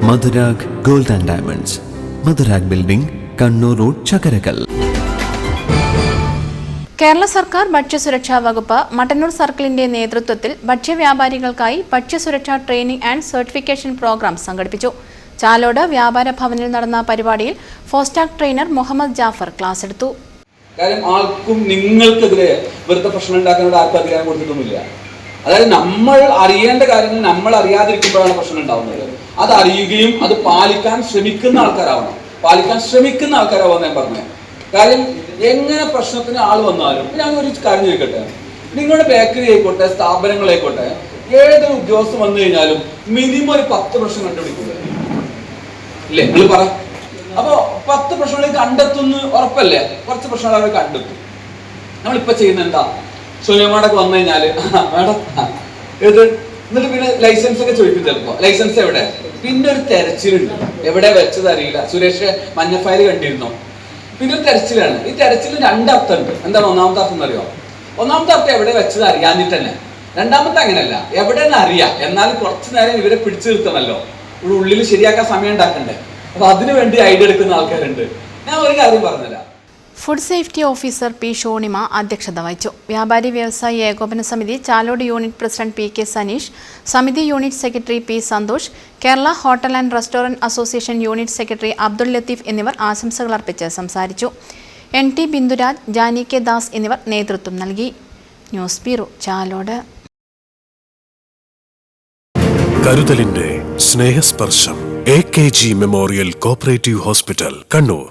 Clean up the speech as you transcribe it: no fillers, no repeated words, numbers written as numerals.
Madhurag gold and diamonds, Madhurag building, Kannur road, Chakkarakal. Kerala സർക്കാർ ഭക്ഷ്യസുരക്ഷാ വകുപ്പ് മട്ടന്നൂർ സർക്കിളിന്റെ നേതൃത്വത്തിൽ ഭക്ഷ്യവ്യാപാരികൾക്കായി ഭക്ഷ്യസുരക്ഷാ ട്രെയിനിംഗ് ആൻഡ് സർട്ടിഫിക്കേഷൻ പ്രോഗ്രാം സംഘടിപ്പിച്ചു. ചാലോട് വ്യാപാര ഭവനിൽ നടന്ന പരിപാടിയിൽ ഫോസ്റ്റാക് ട്രെയിനർ മുഹമ്മദ് ജാഫർ ക്ലാസ് എടുത്തു. കാര്യം ആർക്കും നിങ്ങൾക്കെതിരെ വെറുതെ പ്രശ്നം ഉണ്ടാക്കാനുള്ള ആർക്കും അധികാരം കൊടുത്തിട്ടൊന്നുമില്ല. അതായത് നമ്മൾ അറിയേണ്ട കാര്യങ്ങൾ നമ്മൾ അറിയാതിരിക്കുമ്പോഴാണ് പ്രശ്നം ഉണ്ടാവുന്നത്. അത് അറിയുകയും അത് പാലിക്കാൻ ശ്രമിക്കുന്ന ആൾക്കാരാവണം. ഞാൻ പറഞ്ഞത്. കാര്യം എങ്ങനെ പ്രശ്നത്തിന് ആൾ വന്നാലും ഞാൻ ഒരു കാര്യം ചോദിക്കട്ടെ, നിങ്ങളുടെ ബേക്കറി ആയിക്കോട്ടെ, സ്ഥാപനങ്ങളായിക്കോട്ടെ, ഏതൊരു ഉദ്യോഗസ്ഥൻ വന്നു കഴിഞ്ഞാലും മിനിമം ഒരു 10 പ്രശ്നം കണ്ടുപിടിക്കുക ഇല്ലേ? നിങ്ങൾ പറ. അപ്പൊ 10 പ്രശ്നങ്ങൾ കണ്ടെത്തുന്ന ഉറപ്പല്ലേ? കുറച്ച് പ്രശ്നങ്ങൾ അവർ കണ്ടെത്തും. നമ്മളിപ്പോ ചെയ്യുന്ന എന്താ, സുനിയമാടൊക്കെ വന്നു കഴിഞ്ഞാല് മാഡം ഇത് എന്നിട്ട് പിന്നെ ലൈസൻസ് ഒക്കെ ചോദിക്കും. ചിലപ്പോ ലൈസൻസ് എവിടെ, പിന്നെ ഒരു തെരച്ചിലുണ്ട്, എവിടെ വെച്ചത് അറിയില്ല. സുരേഷ് മഞ്ഞ ഫയൽ കണ്ടിരുന്നോ? പിന്നെ ഒരു തെരച്ചിലാണ്. ഈ തെരച്ചിൽ 2 അർത്ഥമുണ്ട്. എന്താണ് ഒന്നാമത്തെ അർത്ഥം എന്നറിയോ? ഒന്നാമത്തെ അർത്ഥം എവിടെ വെച്ചത് അറിയാഞ്ഞിട്ട് തന്നെ. രണ്ടാമത്തെ അങ്ങനെയല്ല, എവിടെയെന്ന് അറിയാം, എന്നാൽ കുറച്ചു നേരം ഇവരെ പിടിച്ചു നിർത്തണമല്ലോ, ഇവിടെ ഉള്ളിൽ ശരിയാക്കാൻ സമയം ഉണ്ടാക്കണ്ടേ. അപ്പൊ അതിനു വേണ്ടി ഐഡിയ എടുക്കുന്ന ആൾക്കാരുണ്ട്. ഞാൻ ഒരു കാര്യം പറഞ്ഞുതരാം. Food safety officer P Shonima അധ്യക്ഷത വഹിച്ചു. വ്യാപാരി വ്യവസായി ഏകോപന സമിതി Chalode unit president P K Saneesh, സമിതി unit secretary P Santhosh, Kerala hotel and restaurant association unit secretary Abdul Latheef എന്നിവർ ആശംസകൾ അർപ്പിച്ച് സംസാരിച്ചു. NT ബിന്ദുരാജ്, ജാനി കെ ദാസ് എന്നിവർ നേതൃത്വം നൽകി. News bureau, Chalode. കരുതലിന്റെ സ്നേഹസ്പർശം AKG memorial cooperative hospital, Kannur.